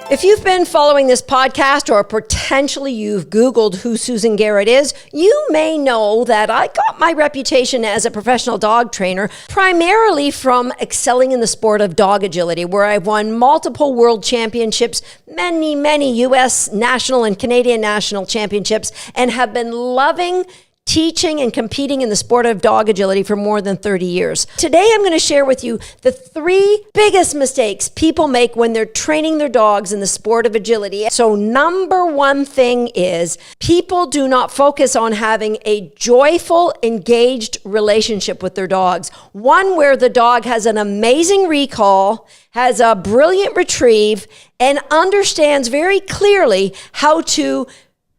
If you've been following this podcast or potentially you've Googled who Susan Garrett is, you may know that I got my reputation as a professional dog trainer primarily from excelling in the sport of dog agility, where I've won multiple world championships, many U.S. national and Canadian national championships, and have been loving teaching and competing in the sport of dog agility for more than 30 years. Today, I'm going to share with you the 3 biggest mistakes people make when they're training their dogs in the sport of agility. So number 1 thing is people do not focus on having a joyful, engaged relationship with their dogs. One where the dog has an amazing recall, has a brilliant retrieve, and understands very clearly how to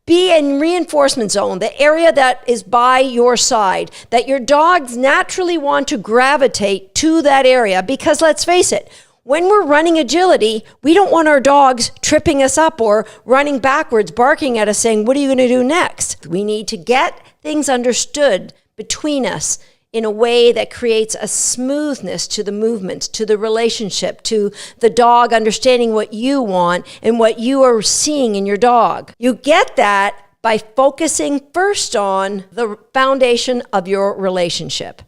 be in reinforcement zone, the area that is by your side, that your dogs naturally want to gravitate to that area. Because let's face it, when we're running agility, we don't want our dogs tripping us up or running backwards, barking at us saying, what are you going to do next? We need to get things understood between us in a way that creates a smoothness to the movement, to the relationship, to the dog understanding what you want and what you are seeing in your dog. You get that by focusing first on the foundation of your relationship.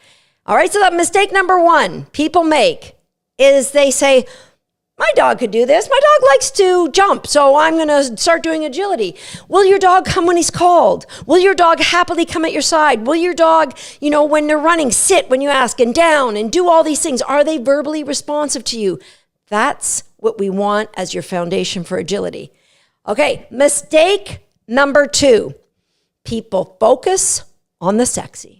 All right, so that mistake number 1 people make is they say, my dog could do this. My dog likes to jump, so I'm going to start doing agility. Will your dog come when he's called? Will your dog happily come at your side? Will your dog, when they're running, sit when you ask and down and do all these things? Are they verbally responsive to you? That's what we want as your foundation for agility. Okay, mistake number 2. People focus on the sexy.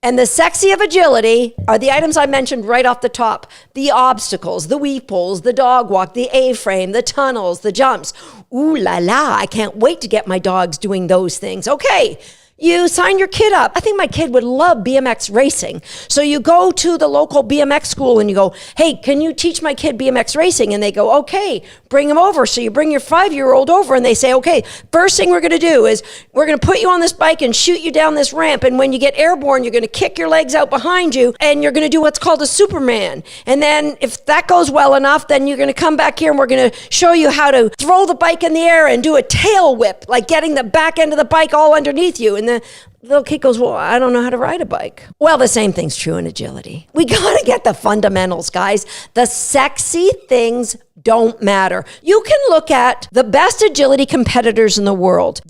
And the sexy of agility are the items I mentioned right off the top. The obstacles, the weave poles, the dog walk, the A-frame, the tunnels, the jumps. Ooh la la, I can't wait to get my dogs doing those things. Okay, you sign your kid up. I think my kid would love BMX racing. So you go to the local BMX school and you go, hey, can you teach my kid BMX racing? And they go, okay, bring him over. So you bring your 5-year-old over and they say, okay, first thing we're going to do is we're going to put you on this bike and shoot you down this ramp. And when you get airborne, you're going to kick your legs out behind you and you're going to do what's called a Superman. And then if that goes well enough, then you're going to come back here and we're going to show you how to throw the bike in the air and do a tail whip, like getting the back end of the bike all underneath you. And the little kid goes, well, I don't know how to ride a bike. Well, the same thing's true in agility. We got to get the fundamentals, guys. The sexy things don't matter. You can look at the best agility competitors in the world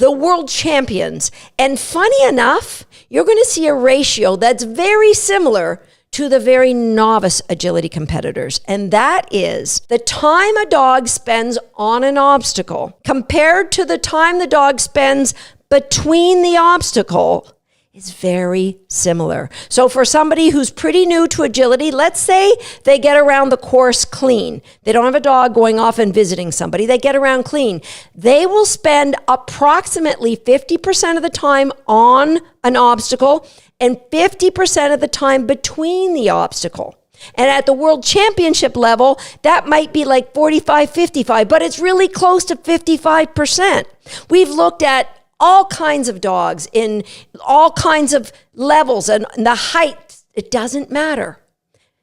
champions, and funny enough, you're going to see a ratio that's very similar to the very novice agility competitors. And that is the time a dog spends on an obstacle compared to the time the dog spends between the obstacle is very similar. So for somebody who's pretty new to agility, let's say they get around the course clean. They don't have a dog going off and visiting somebody. They get around clean. They will spend approximately 50% of the time on an obstacle and 50% of the time between the obstacle. And at the world championship level, that might be like 45, 55, but it's really close to 55%. We've looked at all kinds of dogs in all kinds of levels and the height. It doesn't matter.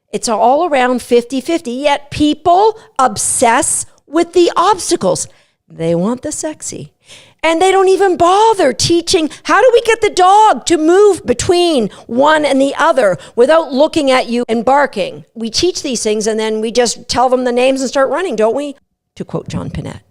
It's all around 50-50, yet people obsess with the obstacles. They want the sexy. And they don't even bother teaching, how do we get the dog to move between one and the other without looking at you and barking? We teach these things and then we just tell them the names and start running, don't we? To quote John Pinette,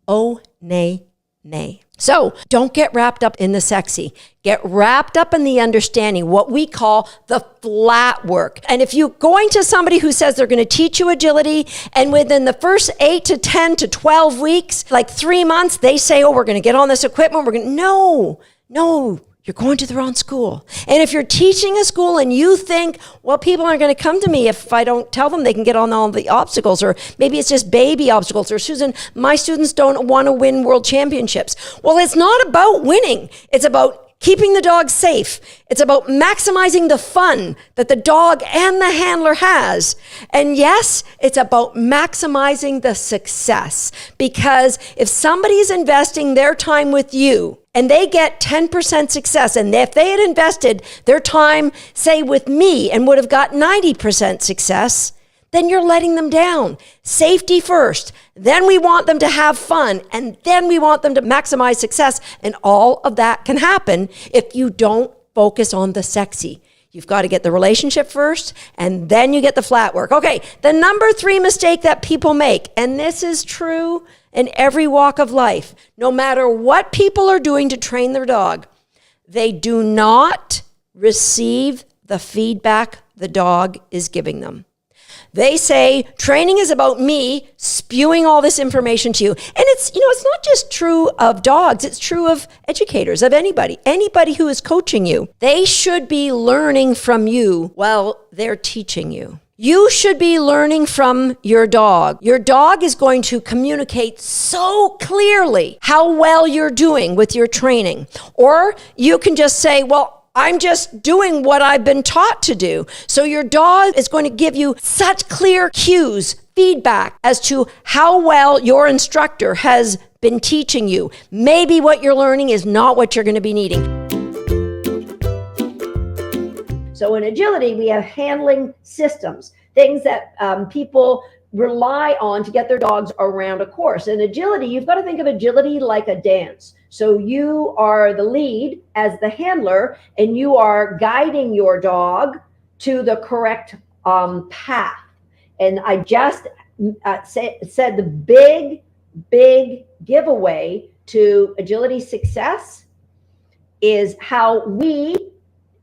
oh, nay, nay. So don't get wrapped up in the sexy. Get wrapped up in the understanding, what we call the flat work. And if you're going to somebody who says they're going to teach you agility, and within the first 8 to 10 to 12 weeks, like 3 months, they say, oh, we're going to get on this equipment. No, you're going to the wrong school. And if you're teaching a school and you think, well, people aren't going to come to me if I don't tell them they can get on all the obstacles, or maybe it's just baby obstacles, or Susan, my students don't want to win world championships. Well, it's not about winning. It's about keeping the dog safe. It's about maximizing the fun that the dog and the handler has. And yes, it's about maximizing the success. Because if somebody's investing their time with you and they get 10% success, and if they had invested their time, say, with me and would have got 90% success, then you're letting them down. Safety first. Then we want them to have fun. And then we want them to maximize success. And all of that can happen if you don't focus on the sexy. You've got to get the relationship first, and then you get the flat work. Okay, the number 3 mistake that people make, and this is true in every walk of life, no matter what people are doing to train their dog, they do not receive the feedback the dog is giving them. They say training is about me spewing all this information to you. And it's not just true of dogs. It's true of educators, of anybody who is coaching you. They should be learning from you while they're teaching you. You should be learning from your dog. Your dog is going to communicate so clearly how well you're doing with your training. Or you can just say, well, I'm just doing what I've been taught to do. So your dog is going to give you such clear cues, feedback as to how well your instructor has been teaching you. Maybe what you're learning is not what you're going to be needing. So in agility, we have handling systems, things that people rely on to get their dogs around a course. In agility, you've got to think of agility like a dance. So you are the lead as the handler, and you are guiding your dog to the correct path. And I just said the big giveaway to agility success is how we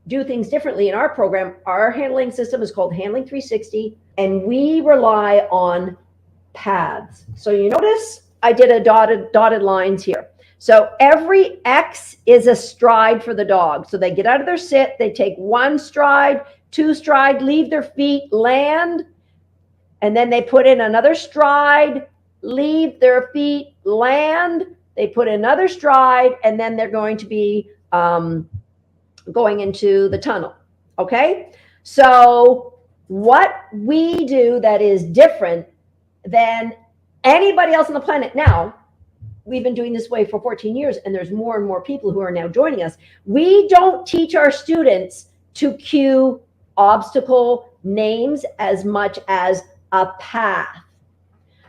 do things differently in our program. Our handling system is called Handling 360, and we rely on paths. So you notice I did a dotted lines here. So every X is a stride for the dog. So they get out of their sit, they take 1 stride, 2 stride, leave their feet, land, and then they put in another stride, leave their feet, land, they put in another stride, and then they're going to be going into the tunnel. Okay? So what we do that is different than anybody else on the planet now, we've been doing this way for 14 years, and there's more and more people who are now joining us. We don't teach our students to cue obstacle names as much as a path.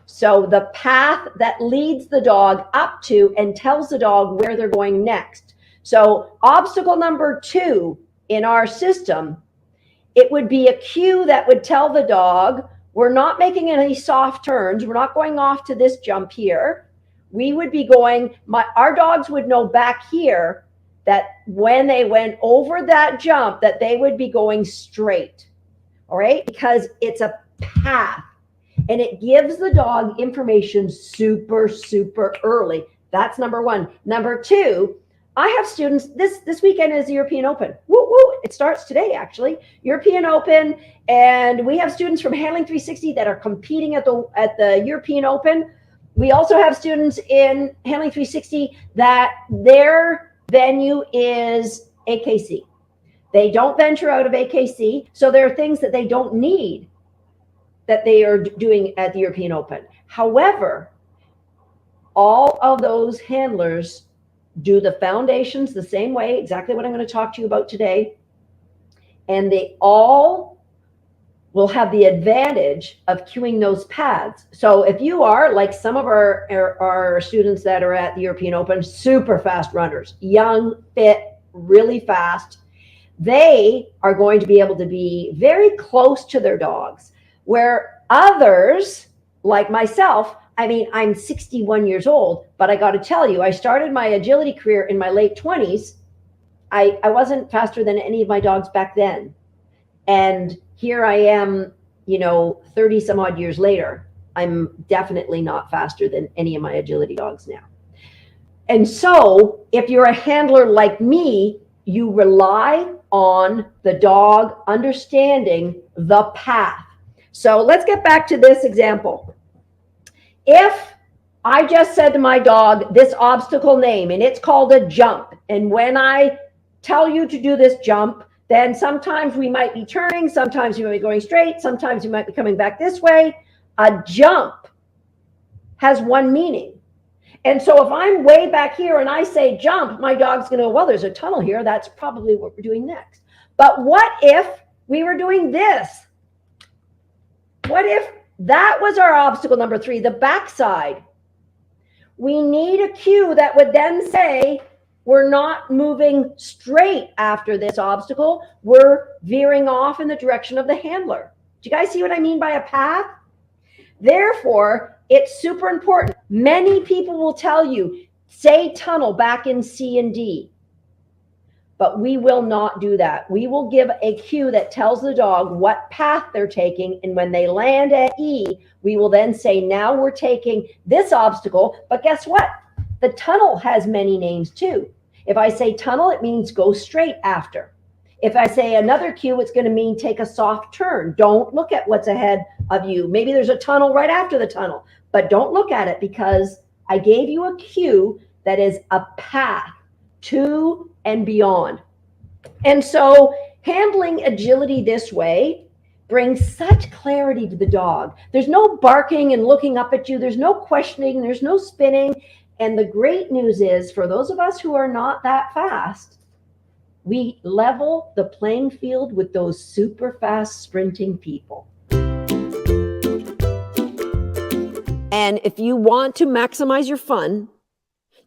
So the path that leads the dog up to and tells the dog where they're going next. So obstacle number 2 in our system, it would be a cue that would tell the dog, we're not making any soft turns. We're not going off to this jump here. We would be going, our dogs would know back here that when they went over that jump, that they would be going straight. All right? Because it's a path, and it gives the dog information super early. That's number 1. Number 2, I have students, this weekend is the European Open. Woo, woo, it starts today, actually. European Open, and we have students from Handling 360 that are competing at the European Open. We also have students in Handling 360 that their venue is AKC. They don't venture out of AKC, so there are things that they don't need that they are doing at the European Open. However, all of those handlers do the foundations the same way, exactly what I'm going to talk to you about today, and they all will have the advantage of cueing those paths. So if you are like some of our students that are at the European Open, super fast runners, young, fit, really fast, they are going to be able to be very close to their dogs, where others like myself, I mean, I'm 61 years old, but I got to tell you, I started my agility career in my late 20s. I wasn't faster than any of my dogs back then. And here I am, 30 some odd years later, I'm definitely not faster than any of my agility dogs now. And so if you're a handler like me, you rely on the dog understanding the path. So let's get back to this example. If I just said to my dog this obstacle name, and it's called a jump, and when I tell you to do this jump, then sometimes we might be turning, sometimes we might be going straight, sometimes we might be coming back this way. A jump has one meaning. And so if I'm way back here and I say jump, my dog's going to go, well, there's a tunnel here. That's probably what we're doing next. But what if we were doing this? What if that was our obstacle number 3, the backside? We need a cue that would then say, we're not moving straight after this obstacle. We're veering off in the direction of the handler. Do you guys see what I mean by a path? Therefore, it's super important. Many people will tell you, say tunnel back in C and D. But we will not do that. We will give a cue that tells the dog what path they're taking. And when they land at E, we will then say, now we're taking this obstacle. But guess what? The tunnel has many names too. If I say tunnel, it means go straight after. If I say another cue, it's going to mean take a soft turn. Don't look at what's ahead of you. Maybe there's a tunnel right after the tunnel, but don't look at it, because I gave you a cue that is a path to and beyond. And so handling agility this way brings such clarity to the dog. There's no barking and looking up at you. There's no questioning. There's no spinning. And the great news is, for those of us who are not that fast, we level the playing field with those super fast sprinting people. And if you want to maximize your fun,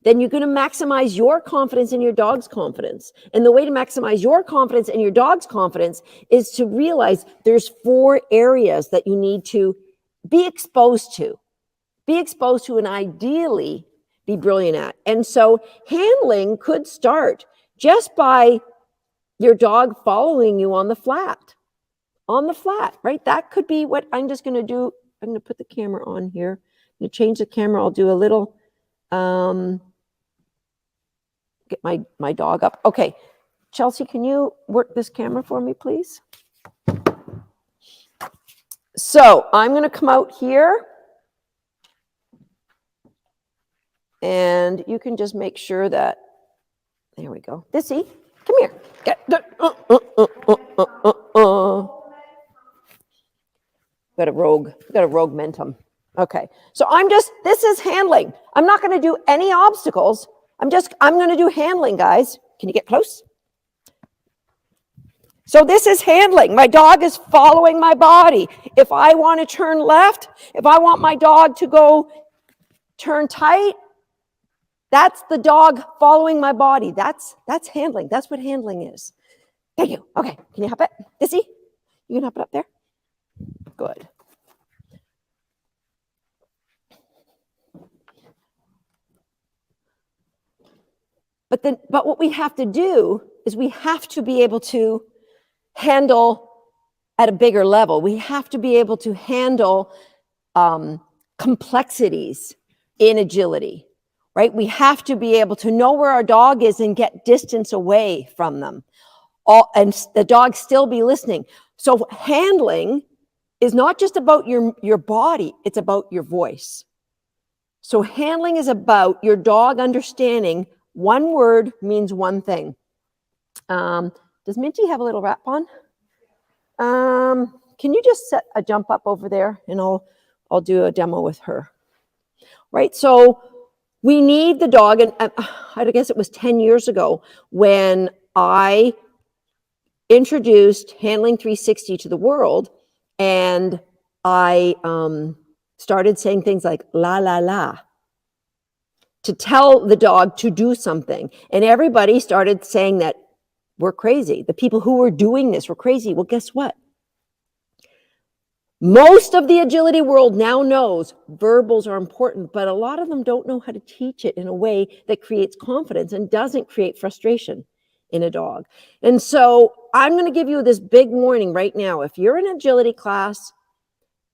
then you're going to maximize your confidence and your dog's confidence. And the way to maximize your confidence and your dog's confidence is to realize there's 4 areas that you need to be exposed to. Be exposed to and ideally be brilliant at. And so handling could start just by your dog following you on the flat, right? That could be what I'm just going to do. I'm going to put the camera on here. I'm going to change the camera. I'll do a little, get my dog up. Okay. Chelsea, can you work this camera for me, please? So I'm going to come out here. And you can just make sure that, there we go. Thissy, come here. Got a rogue mentum. Okay, so this is handling. I'm not going to do any obstacles. I'm going to do handling, guys. Can you get close? So this is handling. My dog is following my body. If I want to turn left, if I want my dog to go turn tight, that's the dog following my body. That's handling. That's what handling is. Thank you. Okay, can you help it? Dissy, you can help it up there? Good. But what we have to do is we have to be able to handle at a bigger level. We have to be able to handle complexities in agility, right? We have to be able to know where our dog is and get distance away from them. And the dog still be listening. So handling is not just about your body, it's about your voice. So handling is about your dog understanding one word means one thing. Does Minty have a little wrap on? Can you just set a jump up over there and I'll do a demo with her. Right, so we need the dog, and I guess it was 10 years ago when I introduced Handling 360 to the world, and I started saying things like la, la, la, to tell the dog to do something. And everybody started saying that we're crazy. The people who were doing this were crazy. Well, guess what? Most of the agility world now knows verbals are important, but a lot of them don't know how to teach it in a way that creates confidence and doesn't create frustration in a dog. And so I'm going to give you this big warning right now. If you're in an agility class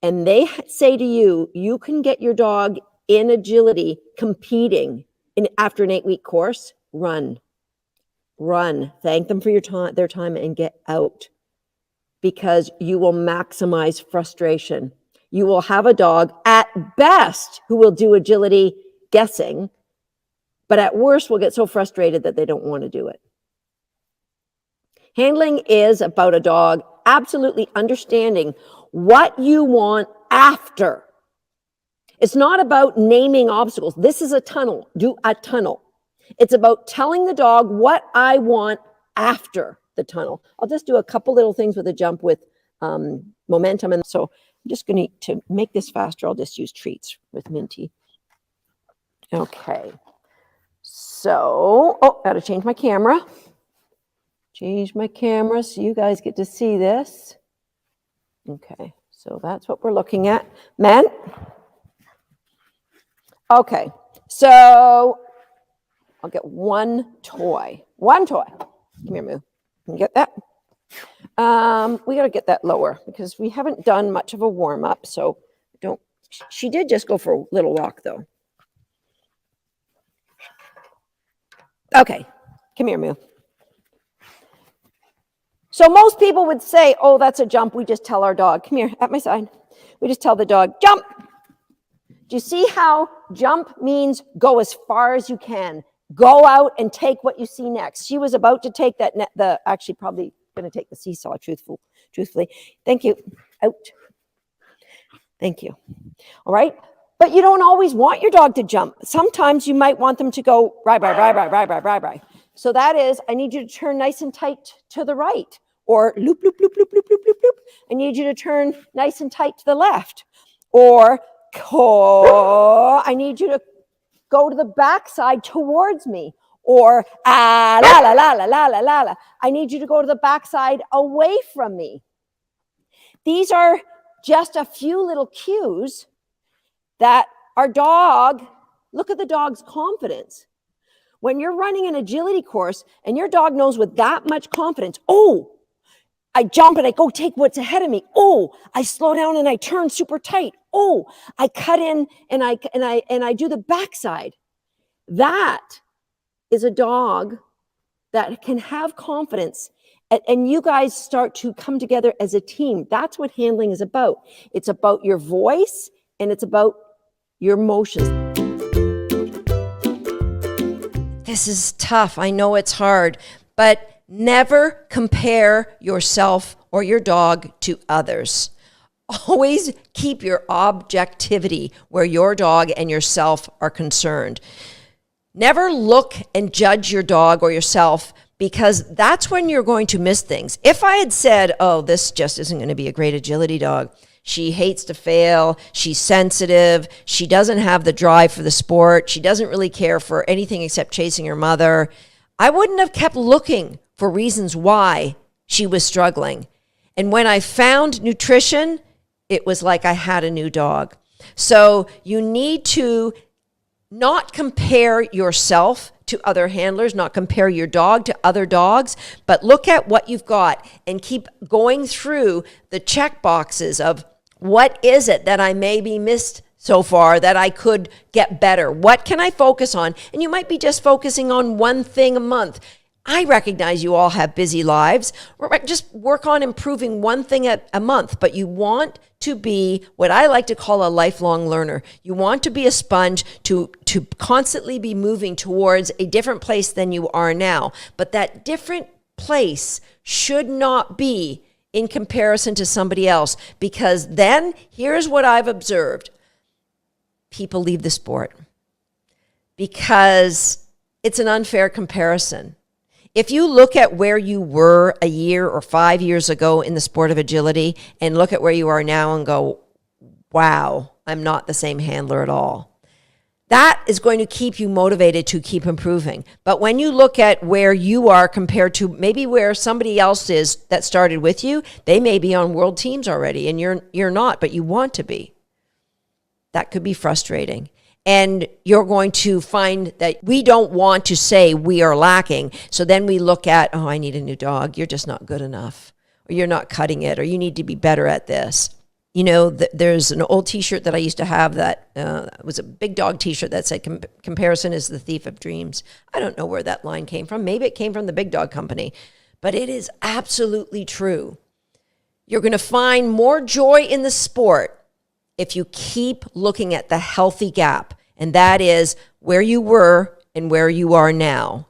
and they say to you, you can get your dog in agility competing after an 8-week course, run. Thank them for their time and get out, because you will maximize frustration. You will have a dog at best who will do agility guessing, but at worst will get so frustrated that they don't want to do it. Handling is about a dog absolutely understanding what you want after. It's not about naming obstacles. This is a tunnel. Do a tunnel. It's about telling the dog what I want after the tunnel. I'll just do a couple little things with a jump with momentum. And so I'm just going to make this faster. I'll just use treats with Minty. Okay. So, got to change my camera. Change my camera so you guys get to see this. Okay, so that's what we're looking at. Men? Okay, so I'll get one toy. One toy. Come here, Moo. Can you get that? We got to get that lower because we haven't done much of a warm-up, so don't. She did just go for a little walk, though. Okay, come here, Moo. So most people would say, oh, that's a jump. We just tell our dog, come here, at my side. We just tell the dog, jump. Do you see how jump means go as far as you can? Go out and take what you see next. She was about to take that, actually probably going to take the seesaw, truthfully. Thank you. Out. Thank you. All right. But you don't always want your dog to jump. Sometimes you might want them to go, right. So that is, I need you to turn nice and tight to the right. Or loop, loop, loop, loop, loop, loop, loop, loop. I need you to turn nice and tight to the left. Or I need you to go to the backside towards me. Or la la la la la la la la. I need you to go to the backside away from me. These are just a few little cues that our dog, look at the dog's confidence. When you're running an agility course and your dog knows with that much confidence, oh, I jump and I go take what's ahead of me. Oh, I slow down and I turn super tight. Oh, I cut in and I do the backside. That is a dog that can have confidence, and you guys start to come together as a team. That's what handling is about. It's about your voice and it's about your motions. This is tough. I know it's hard, but never compare yourself or your dog to others. Always keep your objectivity where your dog and yourself are concerned. Never look and judge your dog or yourself, because that's when you're going to miss things. If I had said, oh, this just isn't going to be a great agility dog. She hates to fail. She's sensitive. She doesn't have the drive for the sport. She doesn't really care for anything except chasing her mother. I wouldn't have kept looking for reasons why she was struggling. And when I found nutrition, it was like I had a new dog. So you need to not compare yourself to other handlers, not compare your dog to other dogs, but look at what you've got and keep going through the check boxes of what is it that I maybe missed so far that I could get better? What can I focus on? And you might be just focusing on one thing a month. I recognize you all have busy lives. Just work on improving one thing a month, but you want to be what I like to call a lifelong learner. You want to be a sponge to constantly be moving towards a different place than you are now. But that different place should not be in comparison to somebody else, because then here's what I've observed. People leave the sport because it's an unfair comparison. If you look at where you were a year or 5 years ago in the sport of agility and look at where you are now and go, wow, I'm not the same handler at all. That is going to keep you motivated to keep improving. But when you look at where you are compared to maybe where somebody else is that started with you, they may be on world teams already and you're not, but you want to be. That could be frustrating. And you're going to find that we don't want to say we are lacking. So then we look at, oh, I need a new dog. You're just not good enough. Or you're not cutting it. Or you need to be better at this. You know, there's an old T-shirt that I used to have that was a big dog T-shirt that said, comparison is the thief of dreams. I don't know where that line came from. Maybe it came from the big dog company. But it is absolutely true. You're going to find more joy in the sport if you keep looking at the healthy gap. And that is where you were and where you are now.